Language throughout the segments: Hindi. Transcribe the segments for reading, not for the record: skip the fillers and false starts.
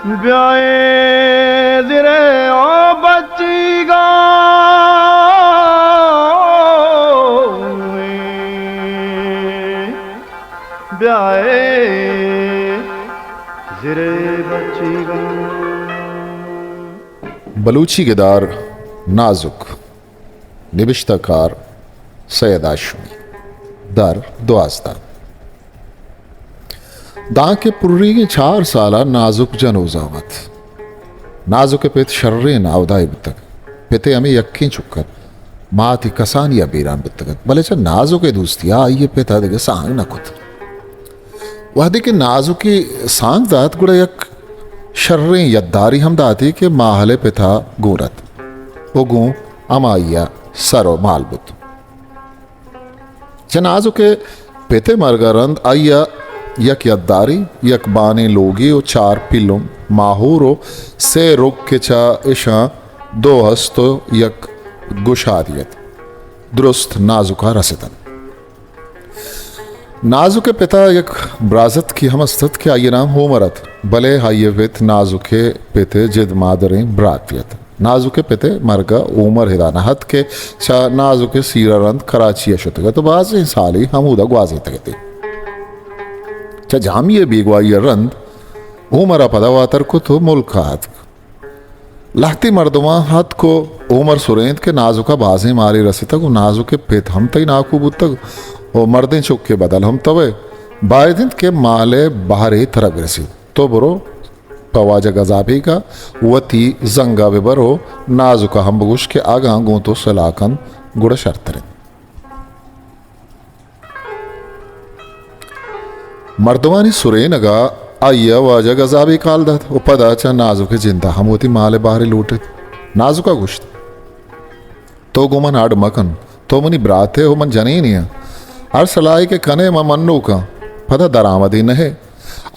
ब्याए दिरे ओ बच्चीगा ब्याए दिरे बच्चीगा। बलूची गिदार नाजुक निबिश्ताकार सैयद आशमी दर 12 दा के पुर्री के 4 साला नाजुक जनोजावत नाजुक पेत शर्रे नावदाई बितक पेते हमें यक्की चुक्कर माती कसानिया बीरान बितक भले चा नाजुक दोस्तिया आइए पेता देगे सांग न कुत वह दे के नाजुकी सांग दात गुड़ा यक शर्रे यद्दारी हम दाती के माहले पेता गोरत वो गू अमाइया सरो मालबुत चा नाजुके पेते मरगरंद आइया यक यद्दारी यक बाने लोगी ओ 4 पिल्लुम माहूरो से रुक के चा इशा 2 हस्तो यक गुशादियत दुरुस्त नाजुका रसतन नाजुके पिता यक ब्राजत की हमस्तत के आइए नाम हो मरत भले हाइये वित नाजुके पिते जिद मादरें ब्रातियत नाजुके पिते मरगा उमर हिदानहत के चा नाजुके सीरारंद कराची अशुतगा तो बाज़ साली हमूदा ग्वाजी तगती चा जामिये बीगवाई रंद उमरा पदावातर को तो मुल्कात लाती मर्दमा हाथ को उमर सुरेंद के नाजुका बाजें मारी रसी तक नाजुके पेत हम तई नाकूबू तक वो मर्दें चुक के बदल हम तवे बायदिन के माले बाहरे तरग रसी तो बरो पवाजा गजाबी का वती जंगा बेबरो नाजुका हम बगुश के आगा गो तो सलाकन गुड़ शर्तरे मर्दवानी सुरेनगा आइया वाजा गजाबी काल दत उपदा चा नाजुके जिंदा हम होती माले बाहरे लूटे नाजुका गुश्त तो गुमन आड़ मकन तो मनी ब्राते हो मन जने नहीं हर सलाई के कने मन्नू का पता दरामदी नहे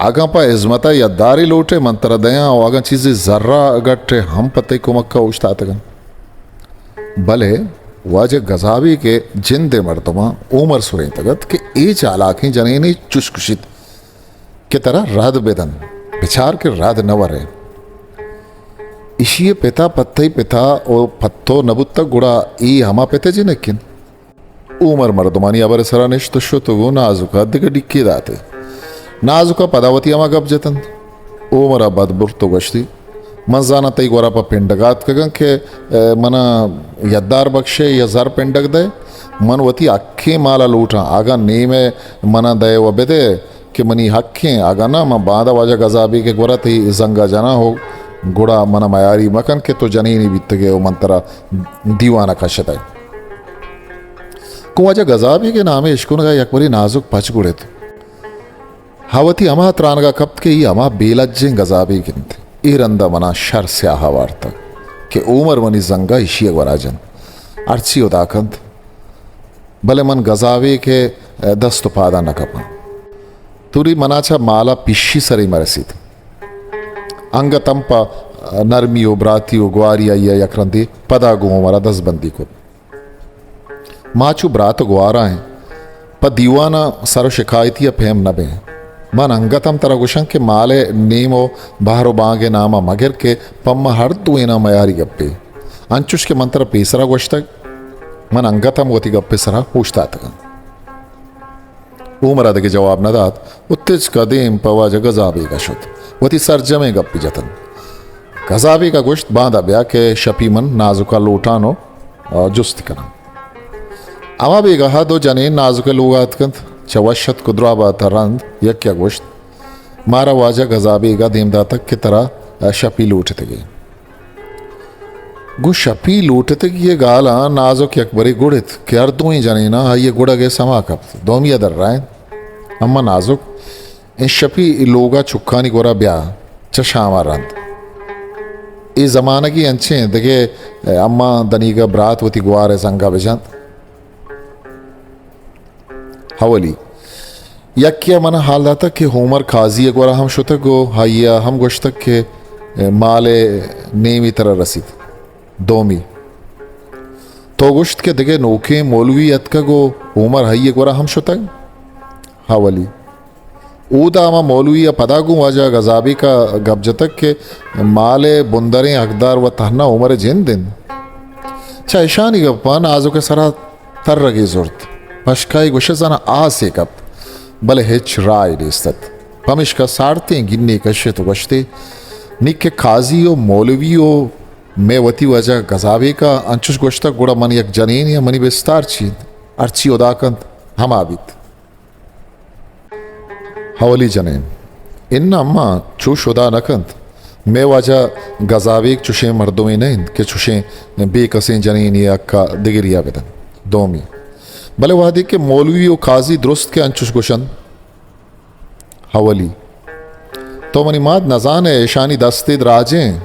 आगा पा इज्मता यद्दारी लूटे मंत्र दया और आगा चीजें जर्रा गट्टे हम पते कुमक्का उछता तक भले वाजे गजाबी के जिंदे मर्दमा उमर सुरे तगत के ए चालाकी जनेनी चुशकुशित के तरह राद बेदन बिचार के राद नवर है इशिये पिता पत्ते पिता ओ पत्तो नबुत्ता गुड़ा ई हमा पेते जी नकिन उमर मर्दमानी अबर सरा निश्तशो तो नाजुका दिगे डिक्की दाते नाजुका पदावती अमा गप जतन उमर बदबुर तो गश्ती मजाना तई गोरा पा पिंडगात कगन के मना यद्दार बख्शे या जर पिंडक दे मन वती अक्खे माला लूटा आगा ने में मना दे व बेदे कि मनी हक्खे आगा ना म बादा वाजा गजाबी के गोरा तई जंगा जना हो गुड़ा मना मयारी मकन के तो जनी नहीं बीत गए वो मंतरा दीवाना कशत है कुआजा गजाबी के नामे इश्कुन का यकबरी नाजुक पच गुड़े थे हावती अमा त्रानगा कप्त के ही अमा बेलज्जें गजाबी गिनते इरंदा मना शर स्याह वार्ता के उमर मनी जंगा इशिया वराजन अर्ची उदाकंत भले मन गजाबी के दस्त पादा न कपा तुरी मनाचा माला पिशी सरी मरसीत अंग तंपा नरमियो ब्रातियो ग्वारिया या यकरंदी पदा गो मरा 10 बंदी को माचू ब्रात ग्वारा है प दीवाना सरो शिकायती फेम नबे मन अंगतम तरह गुशं के माले नीमो बाहरो बांगे नामा मगर के पम्मा हर तुएना मयारी गप्पे अंचुश के मंत्र पेसरा गोश्तक मन अंगतम वती गप्पे सरा पूछता तक उमरा दे के जवाब न दात उत्तेज कदीम पवाज गजाबी का शुद्ध वती सरजमे गप्पी जतन गजाबी का गोश्त बांधा ब्या के शपीमन नाजुका लोटानो जुस्त करना अमा बेगहा 2 जने नाजुके लोगात कंत चवशत कुद्राबा तरंद यक्या गोश्त मारा वाजा गजाबी का देमदा तक की तरह शपी लूटते गए गु शपी लूटते ये गाला नाजुक यकबरी गुड़ित के अर्दू ही जने ना ये गुड़ा गए समा कप दोमिया दर राय अम्मा नाजुक इन शपी लोगा चुक्कानी गोरा ब्या चशामा रंद इस जमाना की अंचे देखे अम्मा दनीगा ब्रात वती गुआरे संगा बेजंत हवली यक्या मन हाल दाता कि होमर खाजी एक बार हम शुतक गो हाइया हम गोश्तक के माले नेमी तरह रसीद दोमी तो गोश्त के दिगे नोके मौलवी अतका गो होमर हाइया एक बार हम शुतक हवली ऊदा अमा मौलवी या पदागु वाजा गजाबी का गबजतक के माले बुंदरें हकदार व तहना उमर जिन दिन चा ईशानी गप्पान आजो के सरा तर रगी जुर्त पशकाई गुशजना आ से कप बले हिच राय रिस्तत पमिश का सारते गिन्ने कशे तो गश्ते निके खाजियो मौलवियो में वती वजह गजाबी का अंचुश गोश्ता गुड़ा मन यक जनीन या मनी विस्तार चीन अर्ची उदाकंत हम आबित हवली जनेन इन अम्मा चूश उदा नकंत मैं वजह गजाबी चुशे मर्दों नहीं के चुशे बेकसें जनीन या का दिगिरिया बेदन दोमी भले वादी के मौलवी और काजी दुरुस्त के अंचुश गोशन हवली तो मनी माद नजान है ईशानी दस्ते राजें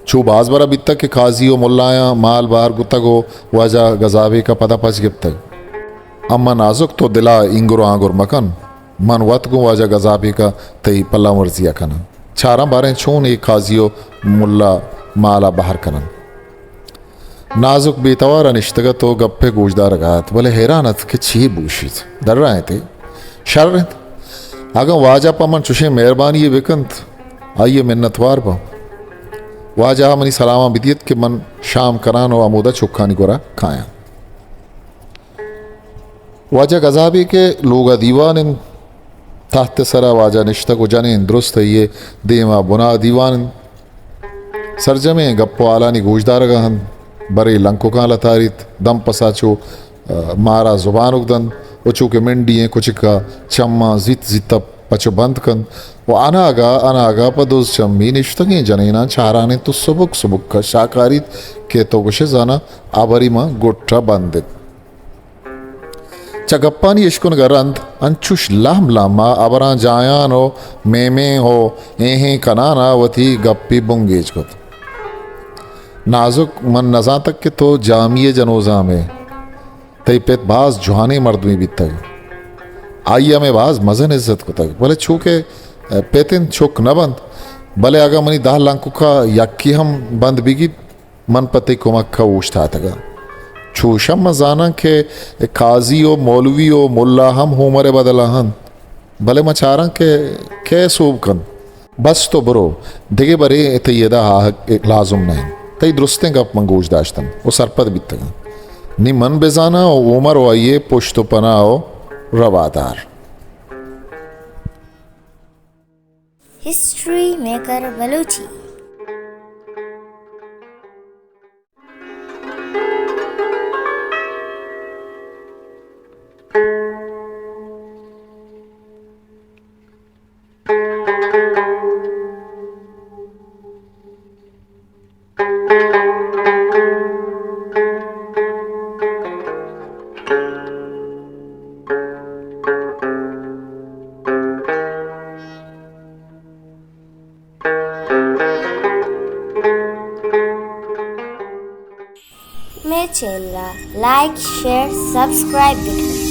चू बाज बरा बित्तक के काजी ओ मुल्लाया माल बार गुत्तगो वजह गजाबी का पता पच गिप्तक अम्मा नाजुक तो दिला इंगुर आंगुर मकन मन वत गो वजह गजाबी का तई पल्ला मर्जिया कना चारा बारें छून एक काजियो मुल्ला माला बाहर कनन नाजुक बेतवार अनिश्तगत तो गप्पे गोजदार गात बोले हैरानत के छी बूशित डर रहे थे शर रहे अगर वाजा पमन चुशे मेहरबानी ये विकंत आइए मिन्नतवार पा वाजा मनी सलामा बिदियत के मन शाम करान और आमोदा चुक्खानी गोरा खाया वाजा गजाबी के लोगा दीवान ताहत सरा वाजा निश्ता को जाने दुरुस्त ये देमा बुना दीवान सरजमे गप्पो आलानी गोजदार गहन बरे लंको का लतारित दम पसाचो मारा जुबान उगदन उचू के मिंडिये कुछ का चम्मा जित जितप पचो बंद कन वो अनागा पदोस चम्मी निश्तगे जनेना चाराने तो सुबुक सुबुक का शाकारित के तो गुशे जाना आबरी मां गोट्रा बंदित चगप्पानी इश्कुन गरंत अंचुश लाम लामा अबरा जायान हो मेमे हो एहे कनाना वथी गप्पी बुंगेज को नाजुक मन नजा तक के तो जामिए जनोजा में तई पेत बाज जुहाने मर्द में बीत तक आइया में बाज मजन इज्जत को तक बोले छू के पेतिन छुक न बंद भले आगा मनी दाह लांकु का यक्की हम बंद बिगी मन पते को मक्का ऊछता तगा छू शम मजाना के काजी ओ मौलवी ओ मुल्ला हम होमरे बदला हन भले मचारा के सूब कन बस तो बरो दिगे बरे तयदा लाजुम नहीं तई दुरुस्तें गप मंगोज दाश्तन वो सरपद बीतगा नी मन बेजाना ओ उमर ओ आइए पुश्तो पना ओ रवादार हिस्ट्री मेकर बलूची मैं चेला लाइक शेयर सब्सक्राइब बिटन